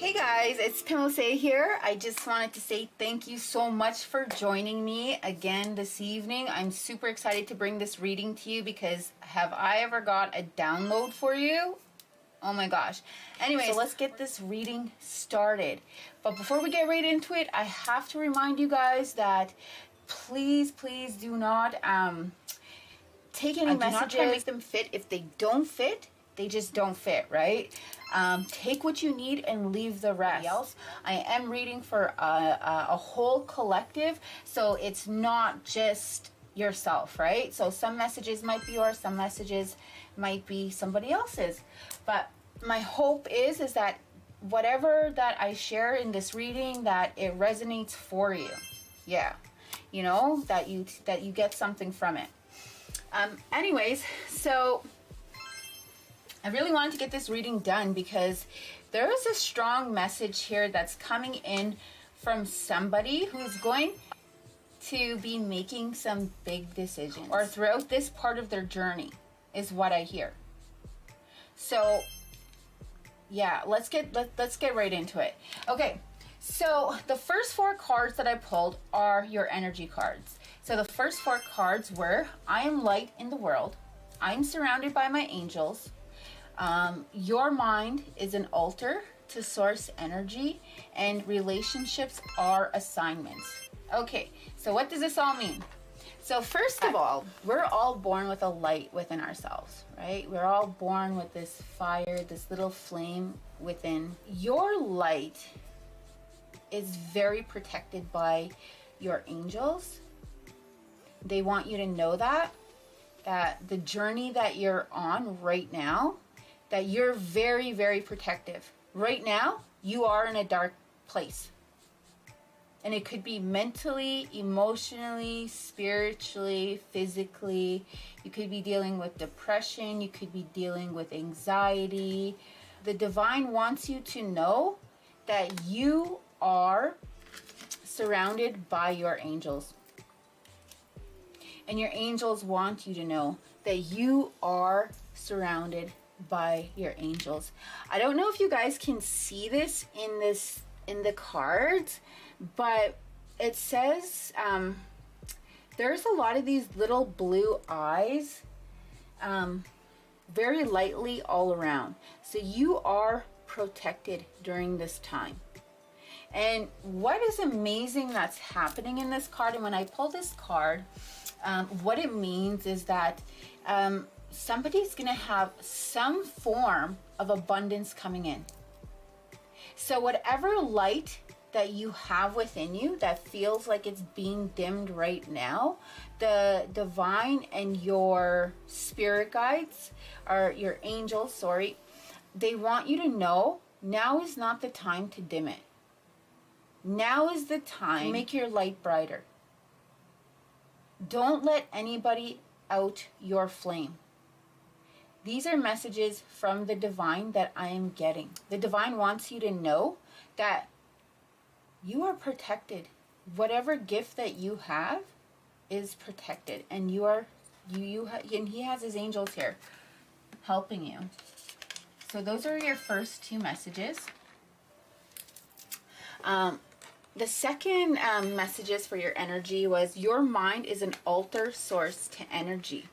Hey guys, it's iampimohse here. I just wanted to say thank you so much for joining me again this evening. I'm super excited to bring this reading to you because have I ever got a download for you? Oh my gosh. Anyway, so let's get this reading started. But before we get right into it, I have to remind you guys that please do not take any messages. Do not try to make them fit. If they don't fit, they just don't fit, right? Take what you need and leave the rest. Else, I am reading for a whole collective, so it's not just yourself, right? So some messages might be yours, some messages might be somebody else's. But my hope is that whatever that I share in this reading, that it resonates for you. Yeah, you know, that you get something from it. Anyways, so I really wanted to get this reading done because there is a strong message here that's coming in from somebody who's going to be making some big decisions or throughout this part of their journey is what I hear. So yeah, let's get right into it. Okay, so the first four cards that I pulled are your energy cards. So the first four cards were, I am light in the world, I'm surrounded by my angels, your mind is an altar to source energy, and relationships are assignments. Okay, so what does this all mean? So first of all, we're all born with a light within ourselves, right? We're all born with this fire, this little flame within. Your light is very protected by your angels. They want you to know that the journey that you're on right now, that you're very protective. Right now, you are in a dark place. And it could be mentally, emotionally, spiritually, physically. You could be dealing with depression. You could be dealing with anxiety. The divine wants you to know that you are surrounded by your angels. And your angels want you to know that you are surrounded by your angels. I don't know if you guys can see this in the cards, but it says there's a lot of these little blue eyes very lightly all around. So you are protected during this time. And what is amazing that's happening in this card, and when I pull this card, what it means is that somebody's gonna have some form of abundance coming in. So whatever light that you have within you that feels like it's being dimmed right now, the divine and your spirit guides, or your angels, sorry, they want you to know now is not the time to dim it. Now is the time to make your light brighter. Don't let anybody out your flame. These are messages from the divine that I am getting. The divine wants you to know that you are protected. Whatever gift that you have is protected, and and he has his angels here helping you. So those are your first two messages. The second messages for your energy was, your mind is an altar source to energy,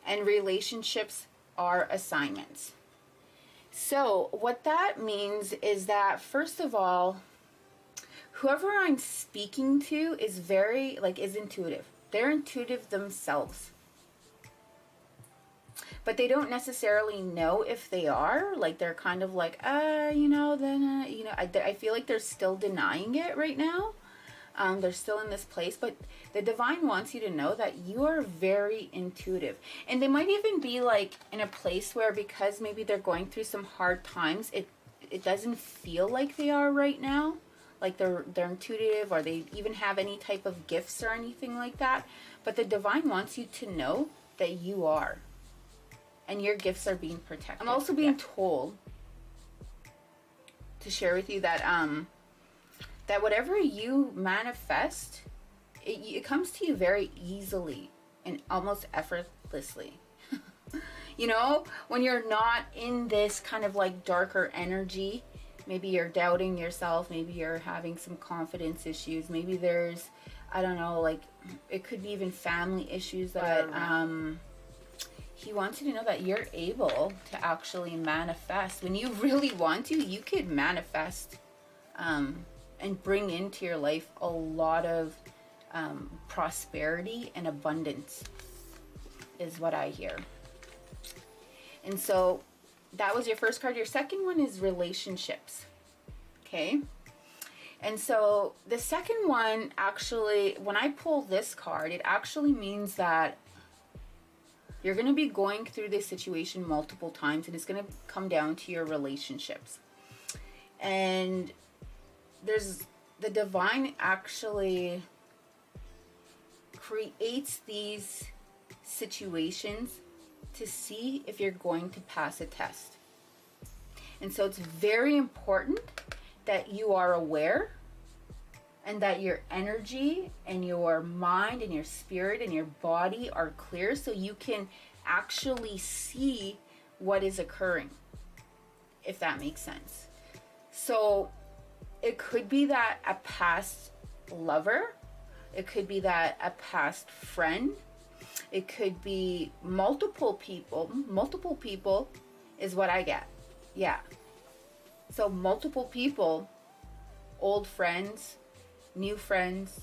and relationships are assignments. So what that means is that, first of all, whoever I'm speaking to is is intuitive. They're intuitive themselves. But they don't necessarily know if they are. Like, they're kind of like, I feel like they're still denying it right now. They're still in this place, but the divine wants you to know that you are very intuitive. And they might even be like in a place where, because maybe they're going through some hard times, it doesn't feel like they are right now. Like they're intuitive, or they even have any type of gifts or anything like that. But the divine wants you to know that you are. And your gifts are being protected. I'm also being told to share with you that that whatever you manifest, it comes to you very easily and almost effortlessly. You know, when you're not in this kind of like darker energy, maybe you're doubting yourself, maybe you're having some confidence issues, maybe there's, I don't know, like it could be even family issues that he wants you to know that you're able to actually manifest. When you really want to, you could manifest and bring into your life a lot of prosperity and abundance is what I hear. And so that was your first card. Your second one is relationships. Okay. And so the second one, actually, when I pull this card, it actually means that you're going to be going through this situation multiple times, and it's going to come down to your relationships. And there's the divine actually creates these situations to see if you're going to pass a test. And so it's very important that you are aware and that your energy and your mind and your spirit and your body are clear so you can actually see what is occurring, if that makes sense. So it could be that a past lover, it could be that a past friend, it could be multiple people is what I get. Yeah. So multiple people, old friends, new friends,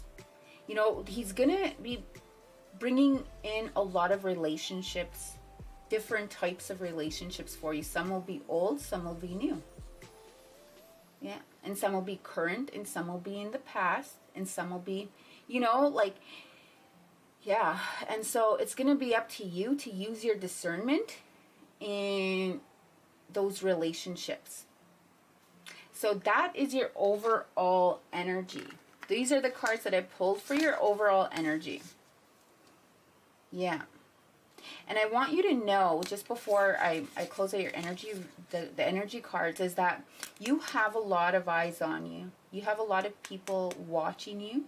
you know, he's gonna be bringing in a lot of relationships, different types of relationships for you. Some will be old, some will be new. Yeah. And some will be current, and some will be in the past, and some will be, you know, like, yeah. And so it's going to be up to you to use your discernment in those relationships. So that is your overall energy. These are the cards that I pulled for your overall energy. Yeah. And I want you to know, just before I close out your energy, the energy cards, is that you have a lot of eyes on you. You have a lot of people watching you.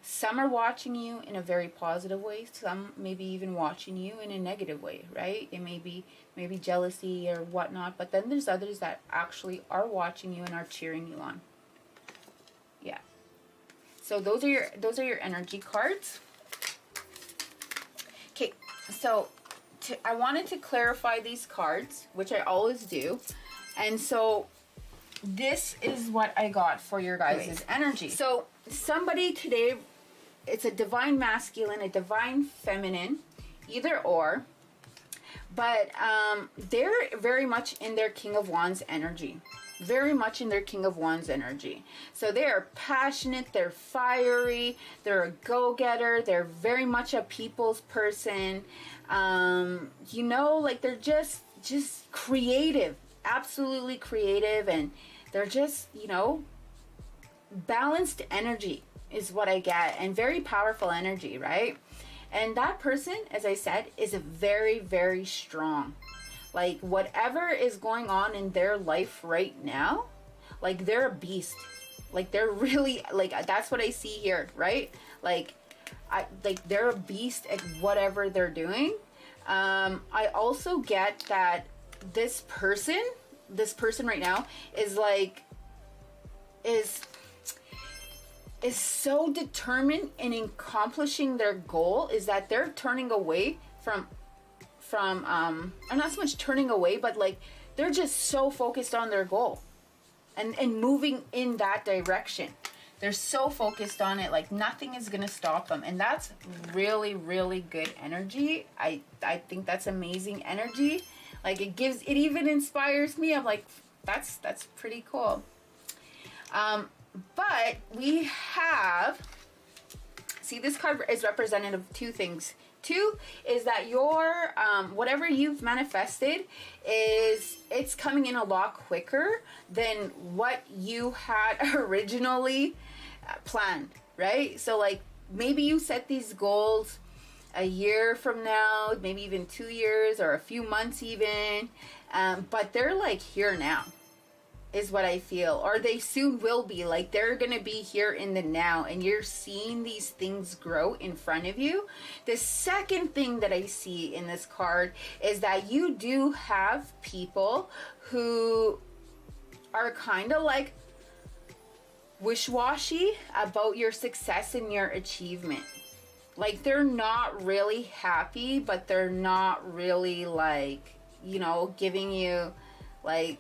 Some are watching you in a very positive way. Some maybe even watching you in a negative way, right? It may be maybe jealousy or whatnot. But then there's others that actually are watching you and are cheering you on. Yeah. So those are your energy cards. Okay. So I wanted to clarify these cards, which I always do. And so this is what I got for your guys' energy. So somebody today, it's a divine masculine, a divine feminine, either or. But they're very much in their King of Wands energy. Very much in their King of Wands energy. So they are passionate, they're fiery, they're a go-getter, they're very much a people's person. You know, like they're just creative, absolutely creative, and they're just, you know, balanced energy is what I get, and very powerful energy, right? And that person, as I said, is a very, very strong. Like whatever is going on in their life right now, like they're a beast. Like they're really, like that's what I see here, right? Like they're a beast at whatever they're doing. I also get that this person right now is so determined in accomplishing their goal, is that they're turning away from I'm not so much turning away, but like they're just so focused on their goal and moving in that direction. They're so focused on it, like nothing is gonna stop them. And that's really, really good energy. I think that's amazing energy. Like it even inspires me. I'm like, that's pretty cool. But we have, see, this card is representative of two things. Two is that your whatever you've manifested it's coming in a lot quicker than what you had originally planned, right? So like maybe you set these goals a year from now, maybe even 2 years or a few months even, but they're like here now is what I feel, or they soon will be. Like they're gonna be here in the now, and you're seeing these things grow in front of you. The second thing that I see in this card is that you do have people who are kind of like wish-washy about your success and your achievement. Like, they're not really happy, but they're not really, like, you know, giving you, like,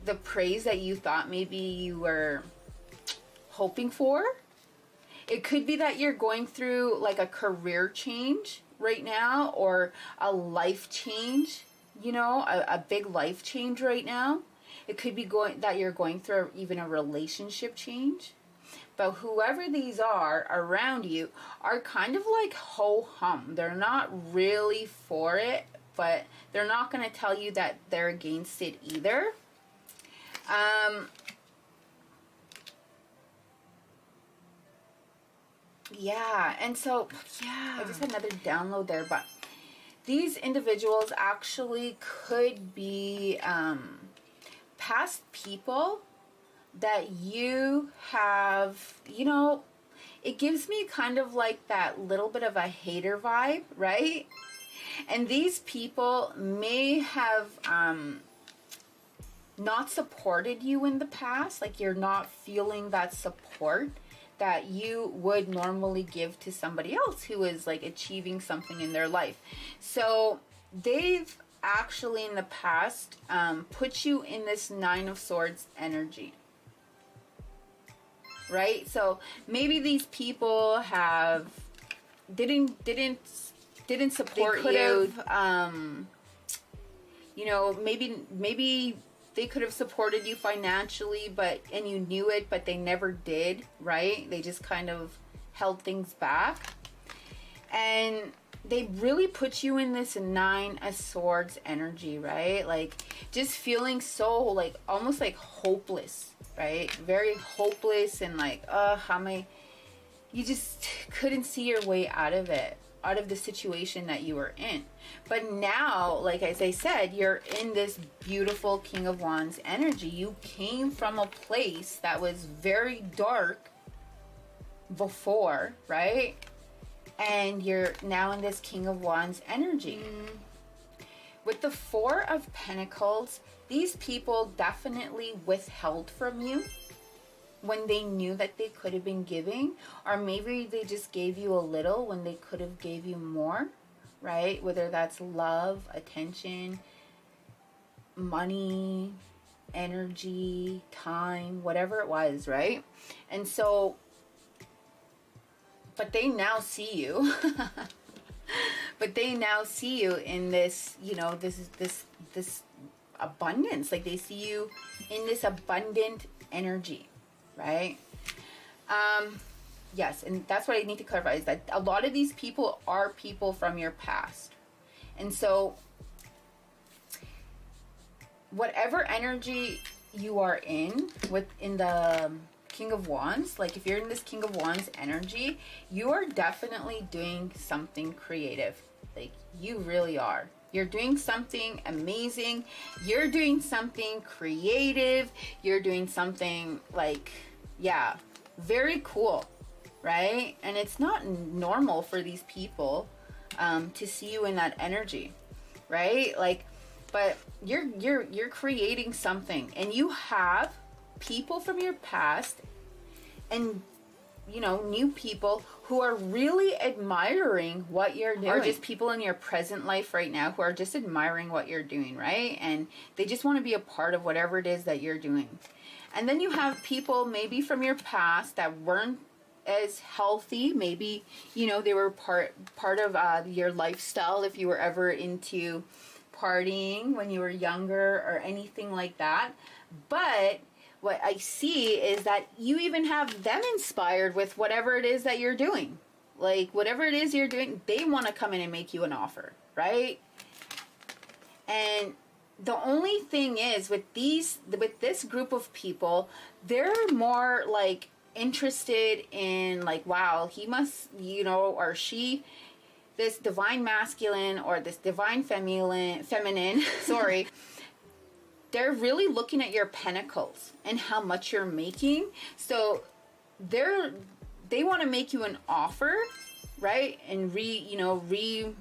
the praise that you thought maybe you were hoping for. It could be that you're going through, like, a career change right now, or a life change, you know, a big life change right now. It could be that you're going through even a relationship change. But whoever these are around you are kind of like ho-hum. They're not really for it, but they're not going to tell you that they're against it either. Yeah, and so, yeah, I just had another download there, but these individuals actually could be past people that you have, you know, it gives me kind of like that little bit of a hater vibe, right? And these people may have not supported you in the past, like you're not feeling that support that you would normally give to somebody else who is like achieving something in their life. So they've actually in the past put you in this Nine of Swords energy, right? So maybe these people have didn't support you. You know, maybe they could have supported you financially, and you knew it, but they never did, right? They just kind of held things back. And they really put you in this Nine of Swords energy, right? Like, just feeling so, like, almost like hopeless, right? Very hopeless, and like, you just couldn't see your way out of it, out of the situation that you were in. But now, like as I said, you're in this beautiful King of Wands energy. You came from a place that was very dark before, right? And you're now in this King of Wands energy. With the Four of Pentacles, these people definitely withheld from you when they knew that they could have been giving, or maybe they just gave you a little when they could have gave you more, right? Whether that's love, attention, money, energy, time, whatever it was, right? And so, but they now see you. But they now see you in this, you know, this abundance. Like, they see you in this abundant energy, right? Yes, and that's what I need to clarify, is that a lot of these people are people from your past. And so whatever energy you are in the King of Wands, like if you're in this King of Wands energy, you are definitely doing something creative. Like, you really are. You're doing something amazing. You're doing something creative. You're doing something like, yeah, very cool, right? And it's not normal for these people to see you in that energy, right? Like, but you're creating something, and you have people from your past and, you know, new people who are really admiring what you're doing, or just people in your present life right now who are just admiring what you're doing, right? And they just want to be a part of whatever it is that you're doing. And then you have people maybe from your past that weren't as healthy. Maybe, you know, they were part of your lifestyle, if you were ever into partying when you were younger or anything like that. But what I see is that you even have them inspired with whatever it is that you're doing. Like, whatever it is you're doing, they want to come in and make you an offer, right? And the only thing is, with this group of people, they're more like interested in, like, wow, he must, you know, or she, this divine masculine or this divine feminine, sorry, they're really looking at your pentacles and how much you're making. So they want to make you an offer, right? And rebuild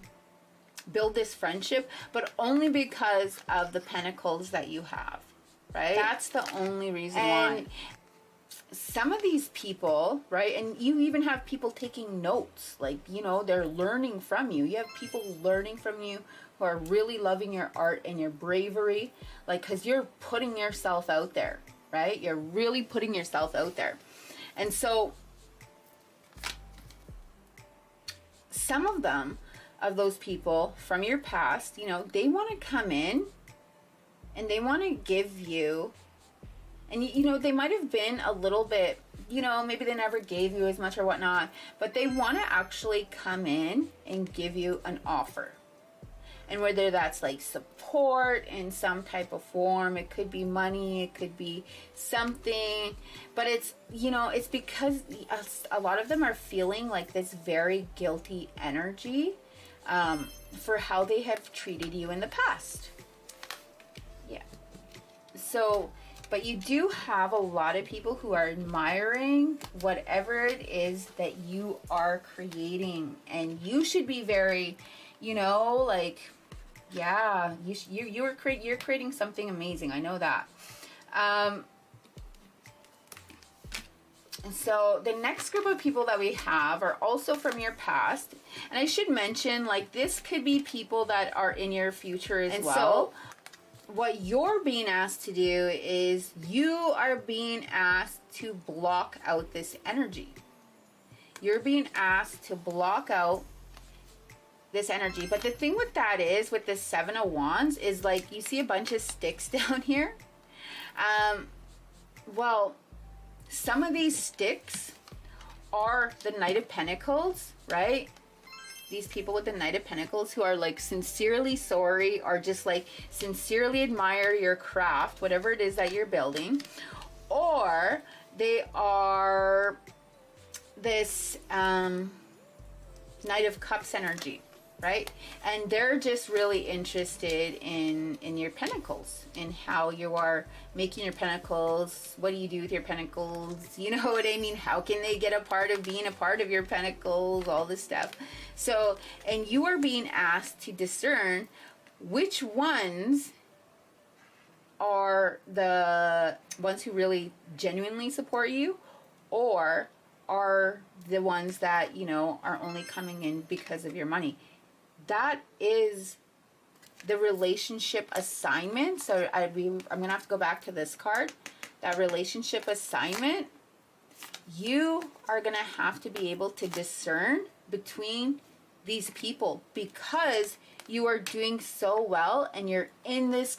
this friendship, but only because of the pentacles that you have, right? That's the only reason why. Some of these people, right, and you even have people taking notes, like, you know, they're learning from you. You have people learning from you who are really loving your art and your bravery, like, because you're putting yourself out there, right? You're really putting yourself out there. And so some of them, of those people from your past, you know, they want to come in and they want to give you, and you know, they might have been a little bit, you know, maybe they never gave you as much or whatnot, but they want to actually come in and give you an offer. And whether that's like support in some type of form, it could be money, it could be something, but it's, you know, it's because a lot of them are feeling like this very guilty energy for how they have treated you in the past. Yeah. So, but you do have a lot of people who are admiring whatever it is that you are creating, and you should be very, you know, like, yeah, you're creating something amazing. I know that. And so the next group of people that we have are also from your past, and I should mention, like, this could be people that are in your future as well. So what you're being asked to do is you are being asked to block out this energy. You're being asked to block out this energy. But the thing with that is, with the Seven of Wands, is like, you see a bunch of sticks down here. Well, some of these sticks are the Knight of Pentacles, right? These people with the Knight of Pentacles who are like sincerely sorry, or just like sincerely admire your craft, whatever it is that you're building. Or they are this Knight of Cups energy, right? And they're just really interested in your pentacles, in how you are making your pentacles. What do you do with your pentacles? You know what I mean? How can they get a part of being a part of your pentacles? All this stuff. So, and you are being asked to discern which ones are the ones who really genuinely support you, or are the ones that, you know, are only coming in because of your money. That is the relationship assignment. So I'm going to have to go back to this card. That relationship assignment, you are going to have to be able to discern between these people, because you are doing so well and you're in this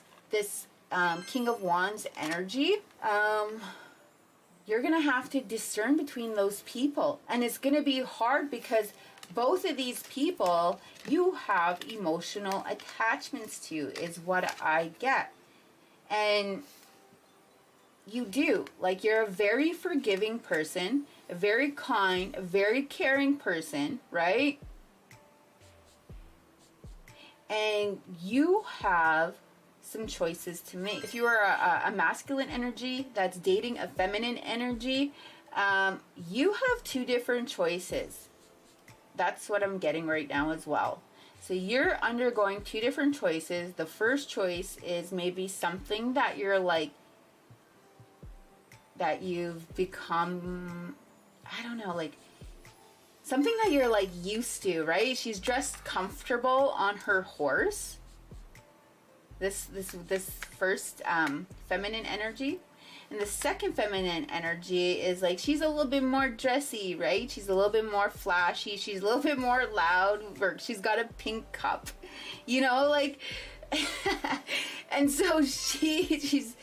King of Wands energy. You're going to have to discern between those people. And it's going to be hard because both of these people you have emotional attachments to, is what I get. And you do. Like, you're a very forgiving person, a very kind, a very caring person, right? And you have some choices to make. If you are a masculine energy that's dating a feminine energy, you have two different choices. That's what I'm getting right now as well. So you're undergoing two different choices. The first choice is maybe something that you're like, that you've become, I don't know, like something that you're like used to, right? She's dressed comfortable on her horse. This first feminine energy. And the second feminine energy is like, she's a little bit more dressy, right? She's a little bit more flashy. She's a little bit more loud. Or she's got a pink cup, you know, like, and so she's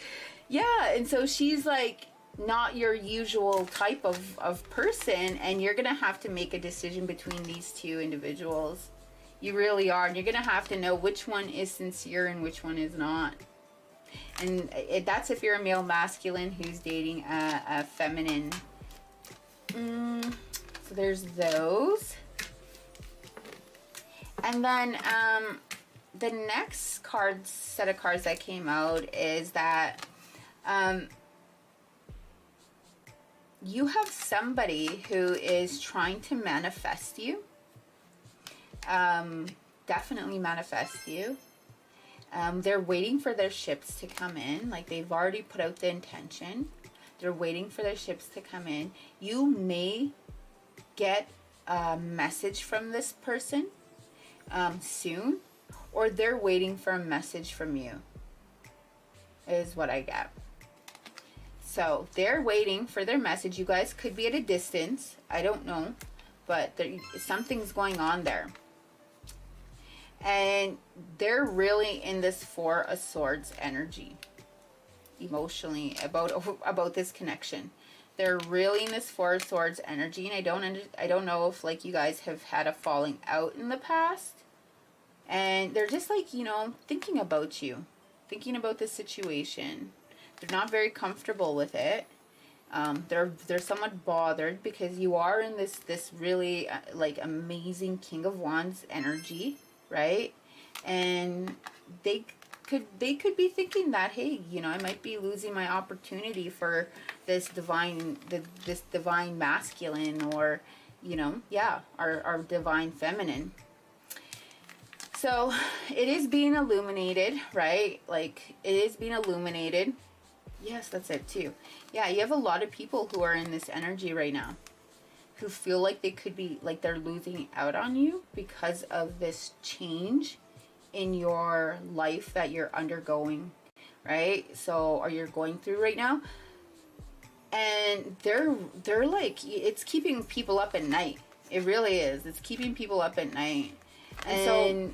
like not your usual type of person. And you're going to have to make a decision between these two individuals. You really are. And you're going to have to know which one is sincere and which one is not. And that's if you're a male masculine who's dating a feminine. So there's those. And then the next set of cards that came out is that you have somebody who is trying to manifest you. Definitely manifest you. They're waiting for their ships to come in. Like, they've already put out the intention. They're waiting for their ships to come in. You may get a message from this person soon, or they're waiting for a message from you, is what I get. So they're waiting for their message. You guys could be at a distance. I don't know, but something's going on there. And they're really in this Four of Swords energy, emotionally, about this connection. They're really in this Four of Swords energy, and I don't know if, like, you guys have had a falling out in the past, and they're just, like, you know, thinking about you, thinking about the situation. They're not very comfortable with it. They're somewhat bothered because you are in this really like amazing King of Wands energy, right? And they could be thinking that, hey, you know, I might be losing my opportunity for this divine masculine, or, you know, yeah, our divine feminine. So it is being illuminated, right? Like, it is being illuminated. Yes, that's it too. Yeah, you have a lot of people who are in this energy right now who feel like they could be, like, they're losing out on you because of this change in your life that you're undergoing, right? So, or you're going through right now. And they're like, it's keeping people up at night. It really is. It's keeping people up at night. And so,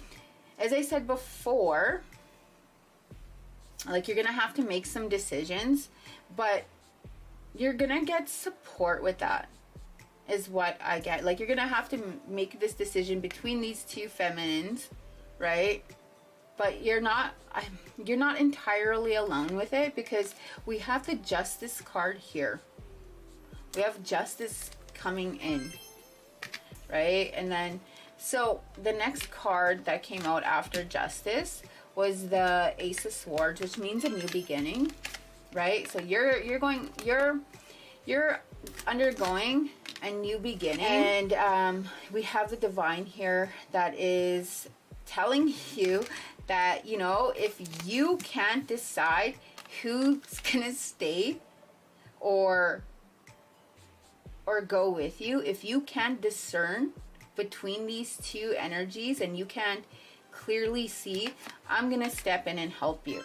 as I said before, like, you're gonna have to make some decisions, but you're gonna get support with that, is what I get. Like, you're gonna have to make this decision between these two feminines, right? But you're not entirely alone with it, because we have the Justice card here. We have Justice coming in, right? And then, so the next card that came out after Justice was the Ace of Swords, which means a new beginning, right? So you're undergoing a new beginning, and we have the Divine here that is telling you that, you know, if you can't decide who's gonna stay or go with you, if you can't discern between these two energies and you can't clearly see, I'm gonna step in and help you.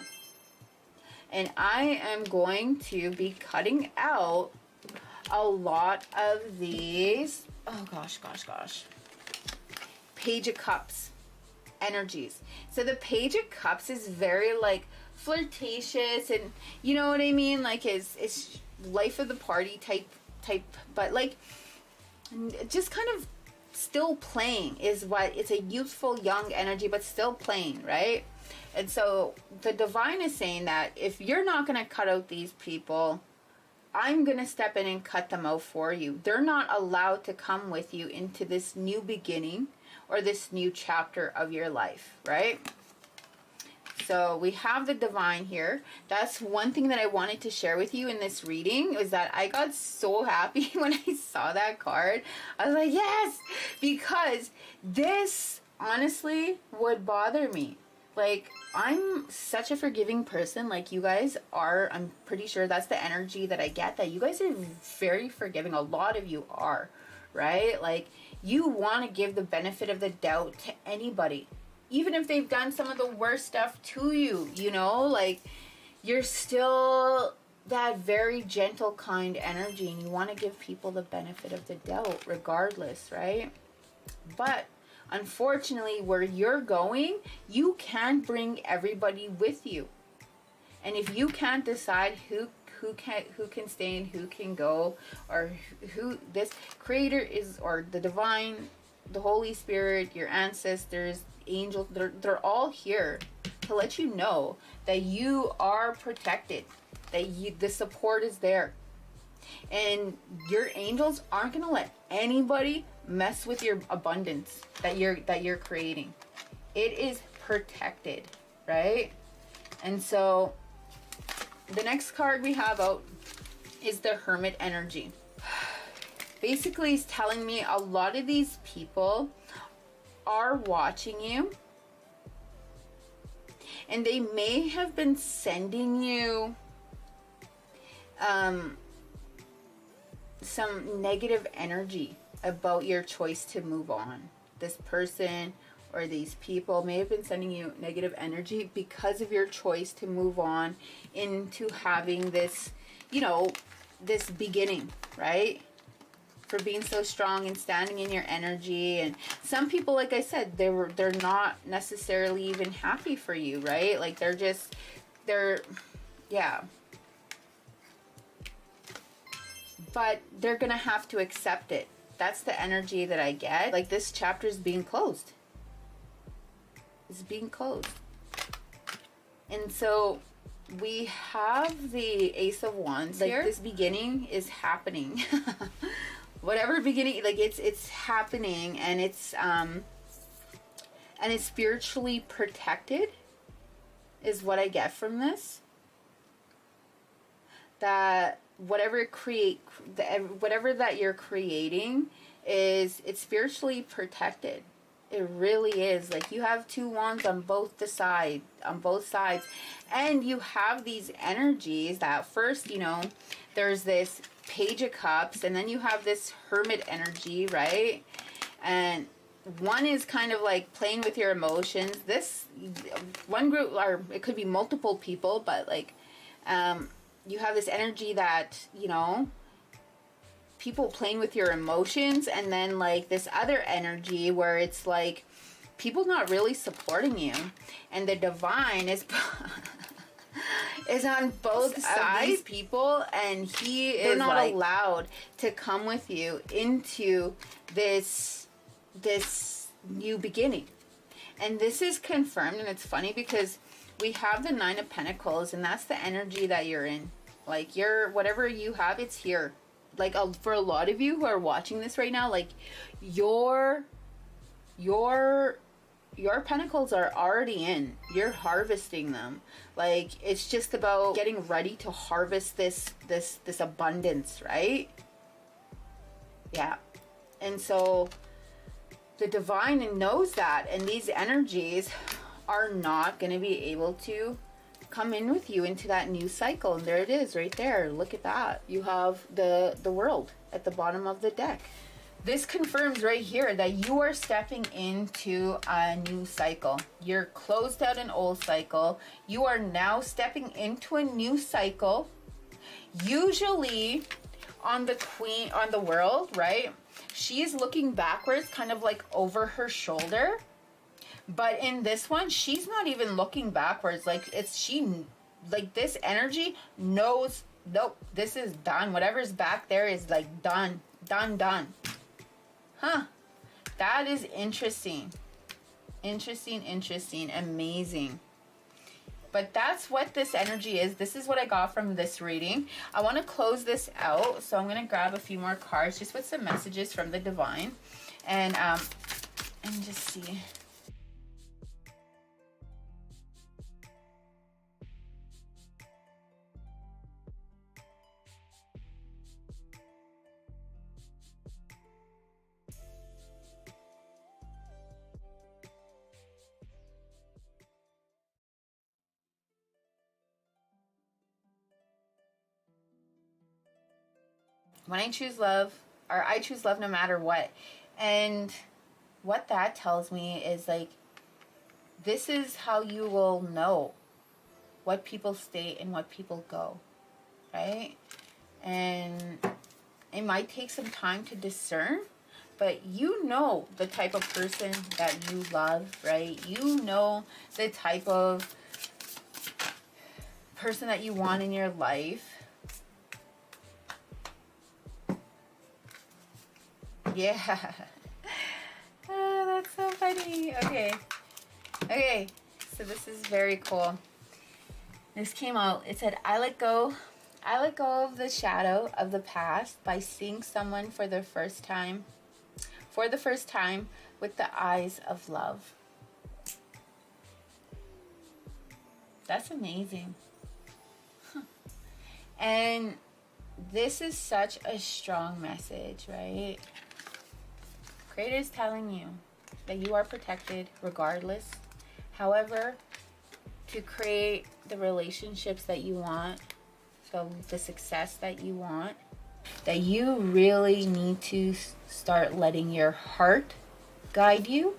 And I am going to be cutting out a lot of these, oh gosh, Page of Cups energies. So the Page of Cups is very, like, flirtatious, and you know what I mean, like, it's life of the party type, but, like, just kind of still playing is what, it's a youthful young energy, but still playing, right? And so the Divine is saying that if you're not going to cut out these people, I'm going to step in and cut them out for you. They're not allowed to come with you into this new beginning or this new chapter of your life, right? So we have the Divine here. That's one thing that I wanted to share with you in this reading, is that I got so happy when I saw that card. I was like, yes, because this honestly would bother me. Like, I'm such a forgiving person, like you guys are. I'm pretty sure that's the energy that I get, that you guys are very forgiving. A lot of you are, right? Like, you want to give the benefit of the doubt to anybody, even if they've done some of the worst stuff to you, you know? Like, you're still that very gentle, kind energy, and you want to give people the benefit of the doubt regardless, right? But unfortunately, where you're going, you can't bring everybody with you. And if you can't decide who can stay and who can go, or who this creator is, or the Divine, the Holy Spirit, your ancestors, angels, they're all here to let you know that you are protected, that the support is there. And your angels aren't going to let anybody mess with your abundance that you're creating. It is protected, right? And so the next card we have out is the Hermit energy. Basically, it's telling me a lot of these people are watching you, And they may have been sending you some negative energy about your choice to move on. This person or these people may have been sending you negative energy because of your choice to move on into having this, you know, this beginning, right? For being so strong and standing in your energy. And some people, like I said, they're not necessarily even happy for you, right? Like yeah. But they're gonna have to accept it. That's the energy that I get. Like, this chapter is being closed. It's being closed. And so we have the Ace of Wands here. Like, this beginning is happening. Whatever beginning, like, it's happening, and it's spiritually protected is what I get from this. That whatever that you're creating it's spiritually protected. It really is. Like, you have 2 wands on both sides, and you have these energies that first, you know, there's this Page of Cups, and then you have this Hermit energy, right? And one is kind of like playing with your emotions. This one group, or it could be multiple people, but like you have this energy that, you know, people playing with your emotions, and then like this other energy where it's like people not really supporting you, and the divine is is on both sides of these people, and they're not like allowed to come with you into this new beginning. And this is confirmed, and it's funny because we have the 9 of Pentacles, and that's the energy that you're in. Like, whatever you have, it's here. Like, for a lot of you who are watching this right now, like, your pentacles are already in. You're harvesting them. Like, it's just about getting ready to harvest this abundance, right? Yeah. And so the divine knows that, and these energies are not going to be able to come in with you into that new cycle. And there it is right there. Look at that. You have the World at the bottom of the deck. This confirms right here that you are stepping into a new cycle. You're closed out an old cycle. You are now stepping into a new cycle. Usually on the World, right? She's looking backwards, kind of like over her shoulder. But in this one, she's not even looking backwards. Like, this energy knows, nope, this is done. Whatever's back there is like done. Huh. That is interesting. Interesting. Amazing. But that's what this energy is. This is what I got from this reading. I want to close this out. So I'm going to grab a few more cards just with some messages from the divine. And just see. When I choose love, or I choose love no matter what. And what that tells me is, like, this is how you will know what people stay and what people go, right? And it might take some time to discern, but you know the type of person that you love, right? You know the type of person that you want in your life. Yeah. Oh, that's so funny. Okay, so this is very cool. This came out. It said, I let go of the shadow of the past by seeing someone for the first time with the eyes of love. That's amazing. And this is such a strong message, right? Creator is telling you that you are protected regardless. However, to create the relationships that you want, so the success that you want, that you really need to start letting your heart guide you,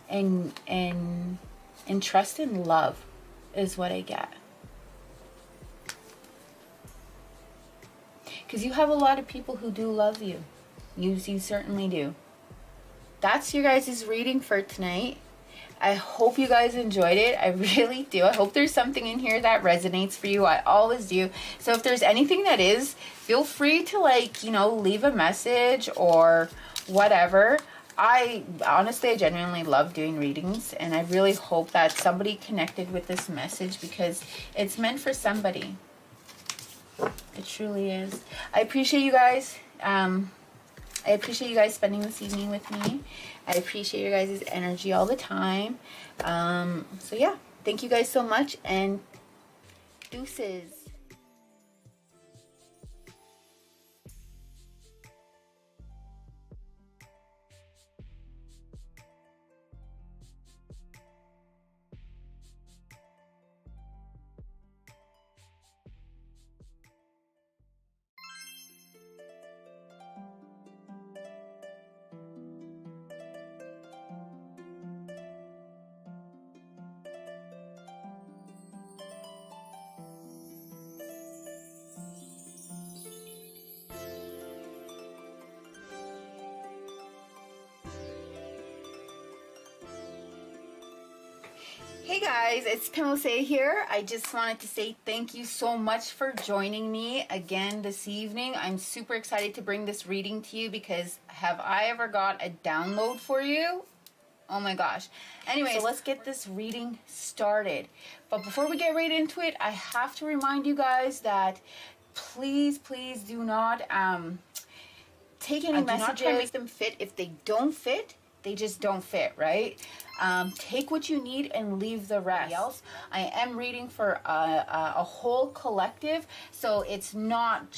and trust in love is what I get. Because you have a lot of people who do love you. You certainly do. That's your guys' reading for tonight. I hope you guys enjoyed it. I really do. I hope there's something in here that resonates for you. I always do. So if there's anything that is, feel free to, like, you know, leave a message or whatever. I genuinely love doing readings, and I really hope that somebody connected with this message, because it's meant for somebody. It truly is. I appreciate you guys. I appreciate you guys spending this evening with me. I appreciate your guys' energy all the time. So yeah, thank you guys so much, and deuces. Hey guys, it's iampimohse here. I just wanted to say thank you so much for joining me again this evening. I'm super excited to bring this reading to you, because have I ever got a download for you? Oh my gosh. Anyway, so let's get this reading started. But before we get right into it, I have to remind you guys that please do not take any messages. Do not try to make them fit. If they don't fit, they just don't fit, right? Take what you need and leave the rest. I am reading for a whole collective, so it's not